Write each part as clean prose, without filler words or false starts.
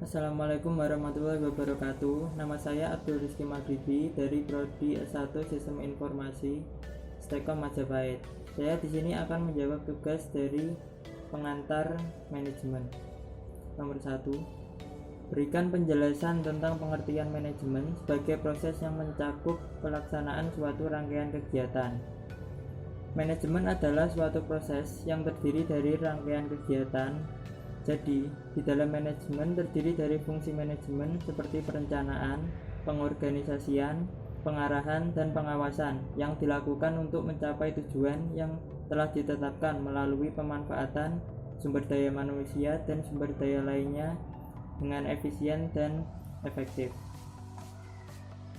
Assalamualaikum warahmatullahi wabarakatuh. Nama saya Abdul Rizky Maghribi dari Prodi S1 Sistem Informasi Stekom Majapahit. Saya di sini akan menjawab tugas dari pengantar manajemen. Nomor 1. Berikan penjelasan tentang pengertian manajemen sebagai proses yang mencakup pelaksanaan suatu rangkaian kegiatan. Manajemen adalah suatu proses yang terdiri dari rangkaian kegiatan. Jadi, di dalam manajemen terdiri dari fungsi manajemen seperti perencanaan, pengorganisasian, pengarahan, dan pengawasan yang dilakukan untuk mencapai tujuan yang telah ditetapkan melalui pemanfaatan sumber daya manusia dan sumber daya lainnya dengan efisien dan efektif.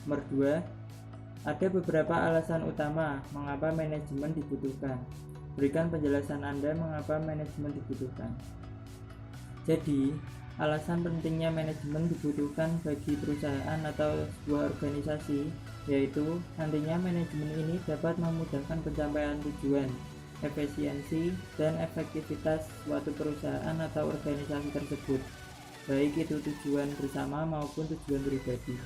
Nomor 2. Ada beberapa alasan utama mengapa manajemen dibutuhkan. Berikan penjelasan Anda mengapa manajemen dibutuhkan. Jadi, alasan pentingnya manajemen dibutuhkan bagi perusahaan atau sebuah organisasi, yaitu nantinya manajemen ini dapat memudahkan pencapaian tujuan, efisiensi, dan efektivitas suatu perusahaan atau organisasi tersebut, baik itu tujuan bersama maupun tujuan pribadi.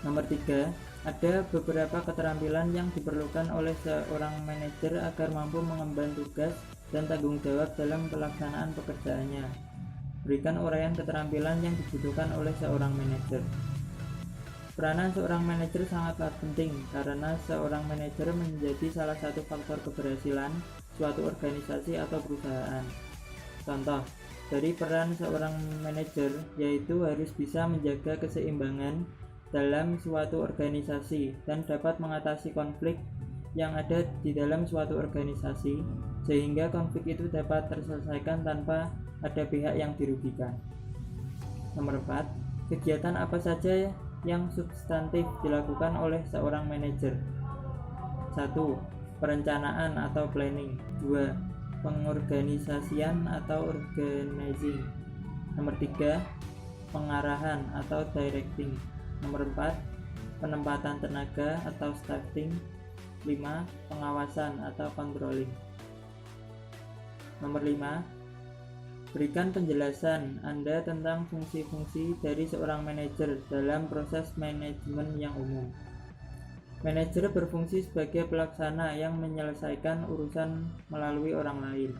Nomor 3, ada beberapa keterampilan yang diperlukan oleh seorang manajer agar mampu mengemban tugas dan tanggung jawab dalam pelaksanaan pekerjaannya. Berikan uraian keterampilan yang dibutuhkan oleh seorang manajer. Peranan seorang manajer sangatlah penting karena seorang manajer menjadi salah satu faktor keberhasilan suatu organisasi atau perusahaan. Contoh dari peran seorang manajer yaitu harus bisa menjaga keseimbangan dalam suatu organisasi dan dapat mengatasi konflik yang ada di dalam suatu organisasi sehingga konflik itu dapat terselesaikan tanpa ada pihak yang dirugikan. Nomor 4, kegiatan apa saja yang substantif dilakukan oleh seorang manajer? 1. Perencanaan atau planning. 2. Pengorganisasian atau organizing. Nomor 3. Pengarahan atau directing. Nomor 4. Penempatan tenaga atau staffing. 5. Pengawasan atau controlling. Nomor 5. Berikan penjelasan Anda tentang fungsi-fungsi dari seorang manajer dalam proses manajemen yang umum. Manajer berfungsi sebagai pelaksana yang menyelesaikan urusan melalui orang lain.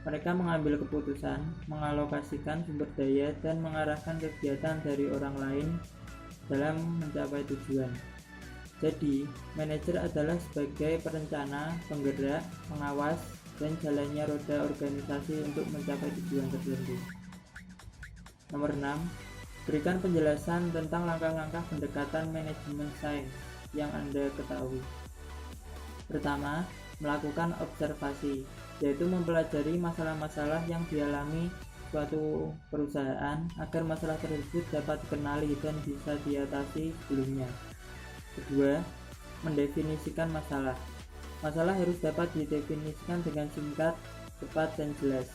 Mereka mengambil keputusan, mengalokasikan sumber daya, dan mengarahkan kegiatan dari orang lain dalam mencapai tujuan. Jadi, manajer adalah sebagai perencana, penggerak, pengawas, dan jalannya roda organisasi untuk mencapai tujuan tertentu. Nomor 6. Berikan penjelasan tentang langkah-langkah pendekatan manajemen sains yang Anda ketahui. Pertama, melakukan observasi, yaitu mempelajari masalah-masalah yang dialami suatu perusahaan agar masalah tersebut dapat dikenali dan bisa diatasi sebelumnya. Kedua, mendefinisikan masalah. Masalah harus dapat didefinisikan dengan singkat, cepat, dan jelas.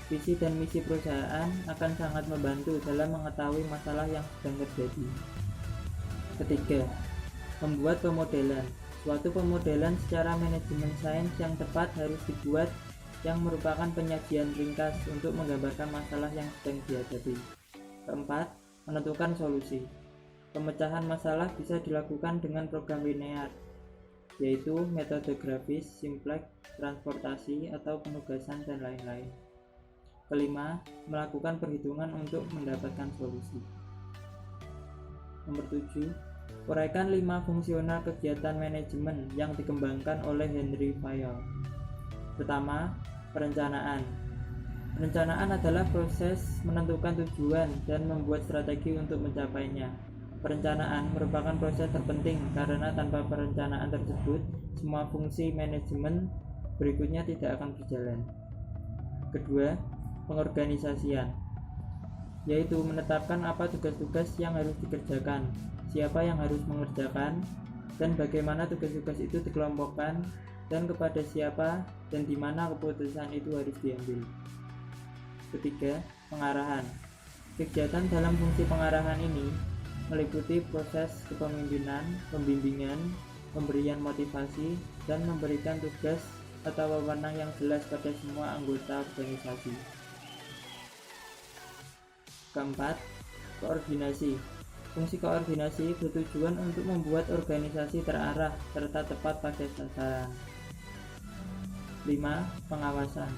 Visi dan misi perusahaan akan sangat membantu dalam mengetahui masalah yang sedang terjadi. Ketiga, membuat pemodelan. Suatu pemodelan secara manajemen sains yang tepat harus dibuat yang merupakan penyajian ringkas untuk menggambarkan masalah yang sedang dihadapi. Keempat, menentukan solusi. Pemecahan masalah bisa dilakukan dengan program linear, yaitu metode grafis, simplex, transportasi, atau penugasan, dan lain-lain. Kelima, melakukan perhitungan untuk mendapatkan solusi. Nomor 7, uraikan 5 fungsional kegiatan manajemen yang dikembangkan oleh Henry Fayol. Pertama, perencanaan. Perencanaan adalah proses menentukan tujuan dan membuat strategi untuk mencapainya. Perencanaan merupakan proses terpenting karena tanpa perencanaan tersebut, semua fungsi manajemen berikutnya tidak akan berjalan. Kedua, pengorganisasian, yaitu menetapkan apa tugas-tugas yang harus dikerjakan, siapa yang harus mengerjakan, dan bagaimana tugas-tugas itu dikelompokkan, dan kepada siapa dan di mana keputusan itu harus diambil. Ketiga, pengarahan. Kegiatan dalam fungsi pengarahan ini meliputi proses kepemimpinan, pembimbingan, pemberian motivasi, dan memberikan tugas atau wewenang yang jelas pada semua anggota organisasi. Keempat, koordinasi. Fungsi koordinasi bertujuan untuk membuat organisasi terarah serta tepat pada sasaran. 5. Pengawasan,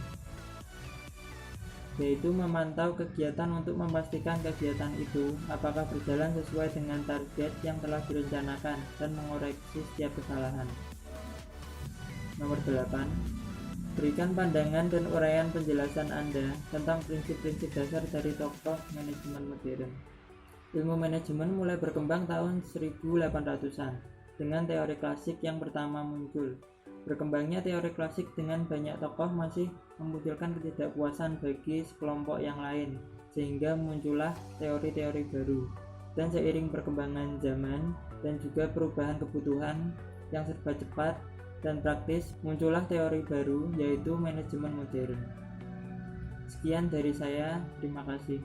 yaitu memantau kegiatan untuk memastikan kegiatan itu apakah berjalan sesuai dengan target yang telah direncanakan dan mengoreksi setiap kesalahan. Nomor 8. Berikan pandangan dan uraian penjelasan Anda tentang prinsip-prinsip dasar dari tokoh manajemen modern. Ilmu manajemen mulai berkembang tahun 1800-an dengan teori klasik yang pertama muncul. Berkembangnya teori klasik dengan banyak tokoh masih memunculkan ketidakpuasan bagi sekelompok yang lain, sehingga muncullah teori-teori baru. Dan seiring perkembangan zaman dan juga perubahan kebutuhan yang serba cepat dan praktis, muncullah teori baru yaitu manajemen modern. Sekian dari saya, terima kasih.